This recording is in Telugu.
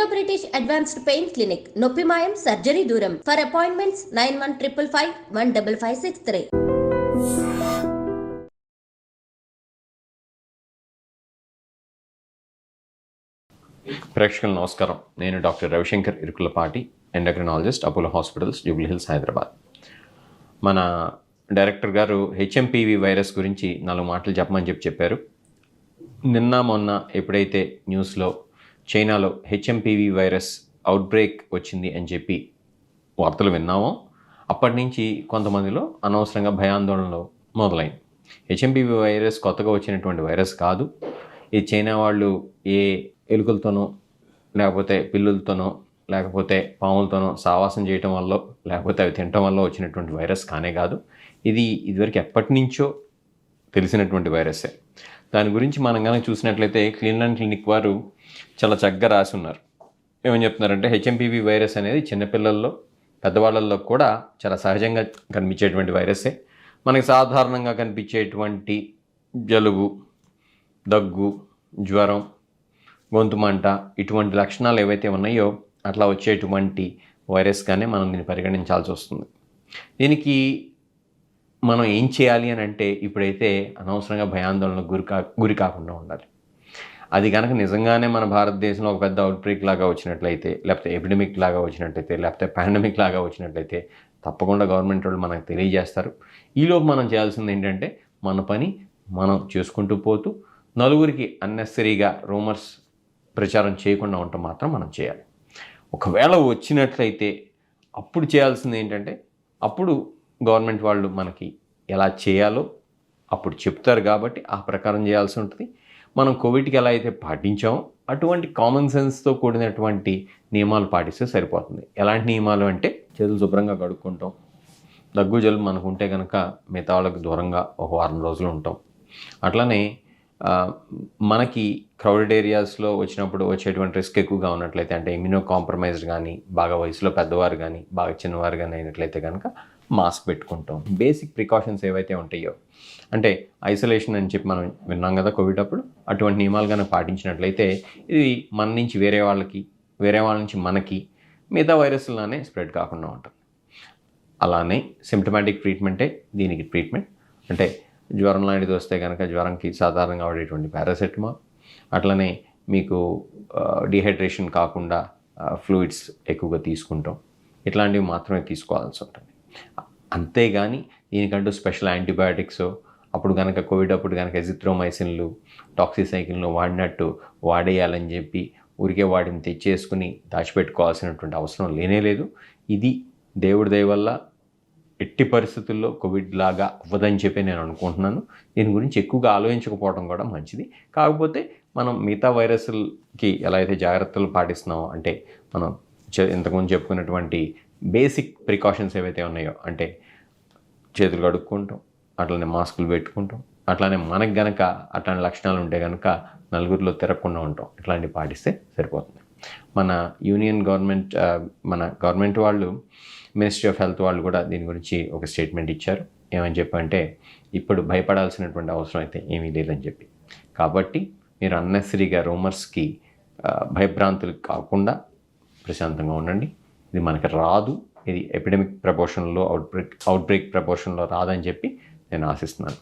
Indo British advanced pain clinic, నొప్పి మాయం, సర్జరీ దూరం. For appointments 9155515563. ప్రేక్షకులు నమస్కారం. నేను doctor Ravishankar Irukulapati, endocrinologist, Apollo hospitals, Jubilee hills, Hyderabad. మన డైరెక్టర్ గారు హెచ్ఎంపీవీ వైరస్ గురించి 4 మాటలు చెప్పమని చెప్పారు. నిన్న మొన్న ఎప్పుడైతే న్యూస్లో చైనాలో హెచ్ఎంపీవీ వైరస్ అవుట్బ్రేక్ వచ్చింది అని చెప్పి వార్తలు విన్నామో అప్పటి నుంచి కొంతమందిలో అనవసరంగా భయాందోళనలు మొదలైంది. హెచ్ఎంపీవీ వైరస్ కొత్తగా వచ్చినటువంటి వైరస్ కాదు. ఈ చైనా వాళ్ళు ఏ ఎలుకలతోనో లేకపోతే పిల్లులతోనో లేకపోతే పాములతోనో సావాసం చేయటం వల్ల లేకపోతే అవి తినటం వల్ల వచ్చినటువంటి వైరస్ కానే కాదు. ఇది ఇదివరకు ఎప్పటి నుంచో తెలిసినటువంటి వైరస్సే. దాని గురించి మనం కనుక చూసినట్లయితే క్లీన్లాండ్ క్లినిక్ వారు చాలా చక్కగా రాసి ఉన్నారు. ఏమని చెప్తున్నారంటే హెచ్ఎంపీవీ వైరస్ అనేది చిన్నపిల్లల్లో పెద్దవాళ్ళల్లో కూడా చాలా సహజంగా కనిపించేటువంటి వైరస్సే. మనకి సాధారణంగా కనిపించేటువంటి జలుబు, దగ్గు, జ్వరం, గొంతు మంట ఇటువంటి లక్షణాలు ఏవైతే ఉన్నాయో అట్లా వచ్చేటువంటి వైరస్గానే మనం దీన్ని పరిగణించాల్సి వస్తుంది. దీనికి మనం ఏం చేయాలి అని అంటే ఇప్పుడైతే అనవసరంగా భయాందోళనకు గురి కాకుండా ఉండాలి. అది కనుక నిజంగానే మన భారతదేశంలో ఒక పెద్ద అవుట్బ్రేక్ లాగా వచ్చినట్లయితే, లేకపోతే ఎపిడమిక్ లాగా వచ్చినట్లయితే, లేకపోతే పాండమిక్ లాగా వచ్చినట్లయితే తప్పకుండా గవర్నమెంట్ వాళ్ళు మనకు తెలియజేస్తారు. ఈలోపు మనం చేయాల్సింది ఏంటంటే మన పని మనం చేసుకుంటూ పోతూ నలుగురికి అన్నెసరీగా రూమర్స్ ప్రచారం చేయకుండా ఉండటం మాత్రం మనం చేయాలి. ఒకవేళ వచ్చినట్లయితే అప్పుడు చేయాల్సింది ఏంటంటే అప్పుడు గవర్నమెంట్ వాళ్ళు మనకి ఎలా చేయాలో అప్పుడు చెప్తారు కాబట్టి ఆ ప్రకారం చేయాల్సి ఉంటుంది. మనం కోవిడ్కి ఎలా అయితే పాటించామో అటువంటి కామన్ సెన్స్తో కూడినటువంటి నియమాలు పాటిస్తే సరిపోతుంది. ఎలాంటి నియమాలు అంటే చేతులు శుభ్రంగా కడుక్కుంటాం, దగ్గు జలుబు మనకు ఉంటే కనుక మిగతా వాళ్ళకి దూరంగా ఒక వారం రోజులు ఉంటాం. అట్లనే మనకి క్రౌడెడ్ ఏరియాస్లో వచ్చినప్పుడు వచ్చేటువంటి రిస్క్ ఎక్కువగా ఉన్నట్లయితే అంటే ఇమ్యూనో కాంప్రమైజ్డ్ కానీ, బాగా వయసులో పెద్దవారు కానీ, బాగా చిన్నవారు కానీ అయినట్లయితే కనుక మాస్క్ పెట్టుకుంటాం. బేసిక్ ప్రికాషన్స్ ఏవైతే ఉంటాయో అంటే ఐసోలేషన్ అని చెప్పి మనం విన్నాం కదా కోవిడ్ అప్పుడు, అటువంటి నియమాలు కనుక పాటించినట్లయితే ఇది మన నుంచి వేరే వాళ్ళ నుంచి మనకి మిగతా వైరస్లానే స్ప్రెడ్ కాకుండా ఉంటుంది. అలానే సిమ్టమాటిక్ ట్రీట్మెంటే దీనికి ట్రీట్మెంట్. అంటే జ్వరం లాంటిది వస్తే కనుక జ్వరంకి సాధారణంగా వాడేటువంటి పారాసెటమాల్, అట్లనే మీకు డిహైడ్రేషన్ కాకుండా ఫ్లూయిడ్స్ ఎక్కువగా తీసుకుంటాం. ఇట్లాంటివి మాత్రమే తీసుకోవాల్సి ఉంటుంది. అంతేగాని దీనికంటూ స్పెషల్ యాంటీబయాటిక్స్ అప్పుడు కనుక కోవిడ్ అప్పుడు కనుక ఎజిథ్రోమైసిన్లు, టాక్సిసైకిన్లు వాడినట్టు వాడేయాలని చెప్పి ఊరికే వాటిని తెచ్చేసుకుని దాచిపెట్టుకోవాల్సినటువంటి అవసరం లేనేలేదు. ఇది దేవుడి దయ వల్ల ఎట్టి పరిస్థితుల్లో కోవిడ్ లాగా అవ్వదని చెప్పి నేను అనుకుంటున్నాను. దీని గురించి ఎక్కువగా ఆలోచించకపోవడం కూడా మంచిది. కాకపోతే మనం మిగతా వైరస్లకి ఎలా అయితే జాగ్రత్తలు పాటిస్తున్నామో అంటే మనం ఇంతకుముందు చెప్పుకున్నటువంటి బేసిక్ ప్రికాషన్స్ ఏవైతే ఉన్నాయో అంటే చేతులు కడుక్కుంటాం, అట్లనే మాస్కులు పెట్టుకుంటాం, అట్లానే మనకు గనక అట్లాంటి లక్షణాలు ఉంటే కనుక నలుగురిలో తిరగకుండా ఉంటాం. ఇట్లాంటివి పాటిస్తే సరిపోతుంది. మన యూనియన్ గవర్నమెంట్ మన గవర్నమెంట్ వాళ్ళు మినిస్ట్రీ ఆఫ్ హెల్త్ వాళ్ళు కూడా దీని గురించి ఒక స్టేట్మెంట్ ఇచ్చారు. ఏమని చెప్పంటే ఇప్పుడు భయపడాల్సినటువంటి అవసరం అయితే ఏమీ లేదని చెప్పి. కాబట్టి మీరు అన్నెసరీగా రూమర్స్కి భయభ్రాంతులు కాకుండా ప్రశాంతంగా ఉండండి. ఇది మనకి రాదు, ఇది ఎపిడమిక్ ప్రపోర్షన్లో అవుట్బ్రేక్ ప్రపోర్షన్లో రాదని చెప్పి నేను ఆశిస్తున్నాను.